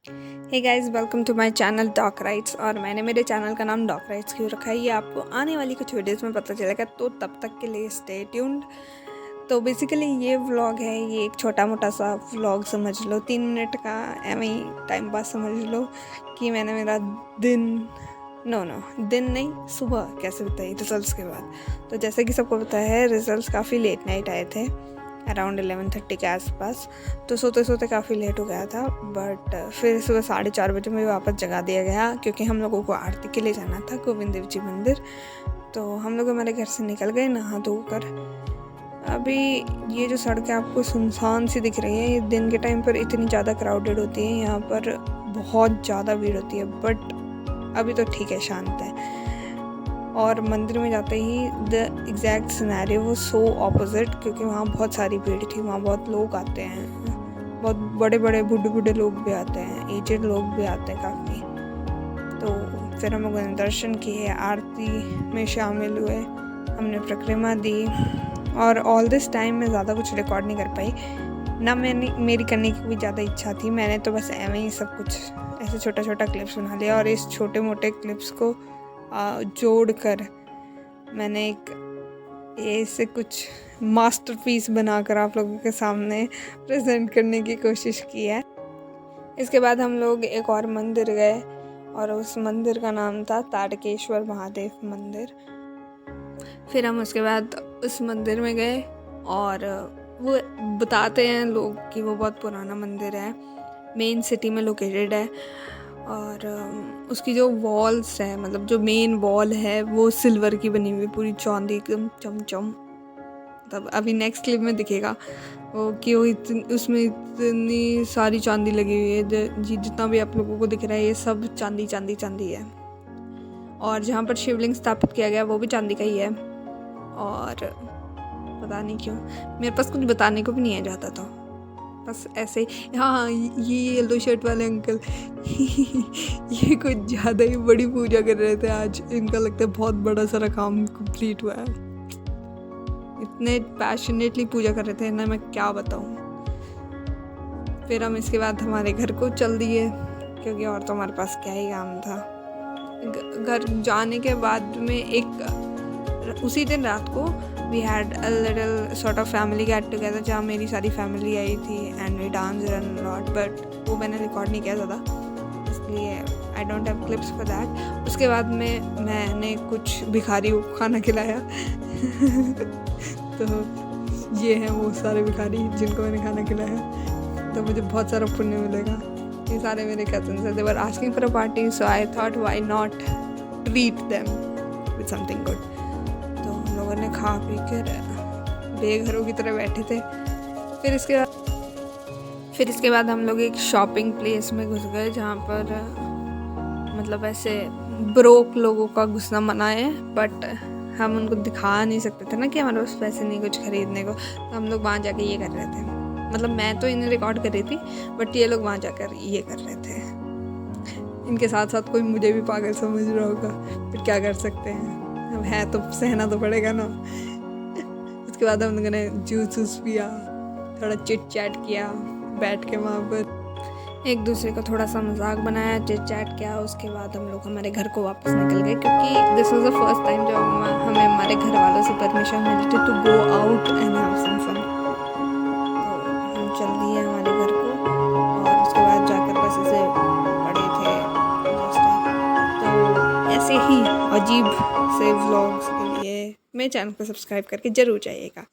Hey guys, welcome to my channel doc rights. और मैंने मेरे चैनल का नाम डॉक राइट्स क्यों रखा है ये आपको आने वाली कुछ वीडियोस में पता चलेगा, तो तब तक के लिए स्टे ट्यून्ड। तो बेसिकली ये व्लॉग है, ये एक छोटा मोटा सा व्लॉग समझ लो, 3 मिनट का एवं ही टाइम पास समझ लो कि मैंने मेरा दिन दिन नहीं, सुबह कैसे बताई रिजल्ट्स के बाद। तो जैसे कि सबको पता है, रिजल्ट्स काफ़ी लेट नाइट आए थे, अराउंड 11:30 के आसपास। तो सोते सोते काफ़ी लेट हो गया था, बट फिर सुबह 4:30 बजे में वापस जगा दिया गया, क्योंकि हम लोगों को आरती के लिए जाना था गोविंद देव जी मंदिर। तो हम लोग हमारे घर से निकल गए नहा धोकर। अभी ये जो सड़कें आपको सुनसान सी दिख रही है, ये दिन के टाइम पर इतनी ज़्यादा क्राउडेड होती है, यहाँ पर बहुत ज़्यादा भीड़ होती है, बट अभी तो ठीक है, शांत है। और मंदिर में जाते ही द एग्जैक्ट सिनेरियो वो सो ऑपोजिट, क्योंकि वहाँ बहुत सारी भीड़ थी, वहाँ बहुत लोग आते हैं, बहुत बड़े बड़े बूढ़े लोग भी आते हैं, एजेड लोग भी आते हैं काफ़ी। तो फिर हम लोगों ने दर्शन किए, आरती में शामिल हुए, हमने परिक्रमा दी। और ऑल दिस टाइम मैं ज़्यादा कुछ रिकॉर्ड नहीं कर पाई, ना मेरी करने की कोई ज़्यादा इच्छा थी। मैंने तो बस ऐਵੇਂ ही सब कुछ ऐसे छोटा छोटा क्लिप्स बना लिया, और इस छोटे मोटे क्लिप्स को जोड़कर मैंने एक ऐसे कुछ मास्टरपीस बनाकर आप लोगों के सामने प्रेजेंट करने की कोशिश की है। इसके बाद हम लोग एक और मंदिर गए, और उस मंदिर का नाम था ताड़केश्वर महादेव मंदिर। फिर हम उसके बाद उस मंदिर में गए, और वो बताते हैं लोग कि वो बहुत पुराना मंदिर है, मेन सिटी में लोकेटेड है। और उसकी जो वॉल्स है, मतलब जो मेन वॉल है, वो सिल्वर की बनी हुई, पूरी चांदी एकदम चमचम। तब अभी नेक्स्ट क्लिप में दिखेगा वो कि वो उसमें इतनी सारी चांदी लगी हुई है। जितना भी आप लोगों को दिख रहा है, ये सब चांदी चांदी चांदी है। और जहाँ पर शिवलिंग स्थापित किया गया वो भी चांदी का ही है। और पता नहीं क्यों मेरे पास कुछ बताने को भी नहीं आ जाता था, बस ऐसे ही। हाँ, ये येलो शर्ट वाले अंकल ये कुछ ज़्यादा ही बड़ी पूजा कर रहे थे आज। इनका लगता है बहुत बड़ा सारा काम कंप्लीट हुआ है, इतने पैशनेटली पूजा कर रहे थे ना, मैं क्या बताऊँ। फिर हम इसके बाद हमारे घर को चल दिए, क्योंकि और तो हमारे पास क्या ही काम था। घर जाने के बाद में उसी दिन रात को we had a little sort of family get together, जहाँ मेरी सारी फैमिली आई थी, and we dance and lot, but वो मैंने रिकॉर्ड नहीं किया ज़्यादा, इसलिए I don't have clips for that. उसके बाद में मैंने कुछ भिखारियों को खाना खिलाया तो ये हैं वो सारे भिखारी जिनको मैंने खाना खिलाया, तो मुझे बहुत सारा पुण्य मिलेगा। ये सारे मेरे कजन्स हैं, they were asking for a party, so I thought why not treat them with something good. तो हम लोगों ने खा पी कर बेघरों की तरह बैठे थे। फिर इसके बाद हम लोग एक शॉपिंग प्लेस में घुस गए, जहाँ पर मतलब ऐसे ब्रोक लोगों का घुसना मना है, बट हम उनको दिखा नहीं सकते थे ना कि हमारे पास पैसे नहीं कुछ खरीदने को। तो हम लोग वहाँ जाके ये कर रहे थे, मतलब मैं तो इन्हें रिकॉर्ड कर रही थी, बट ये लोग वहाँ जाकर ये कर रहे थे। इनके साथ साथ कोई मुझे भी पागल समझ रहा होगा, फिर क्या कर सकते हैं, अब है तो सहना तो पड़ेगा ना। उसके बाद हम लोगों ने जूस पिया, थोड़ा चिट चैट किया बैठ के, वहाँ पर एक दूसरे को थोड़ा सा मजाक बनाया, चिट चैट किया। उसके बाद हम लोग हमारे घर को वापस निकल गए, क्योंकि this was the first time जब हमें हमारे घर वालों से परमिशन मिली थी to go out and have some fun. तो हम चल दिए हमारे घर को, और उसके बाद जाकर बस ऐसे पड़े थे उस टाइम। तो ऐसे ही अजीब से व्लॉग्स के लिए मेरे चैनल को सब्सक्राइब करके ज़रूर जाइएगा।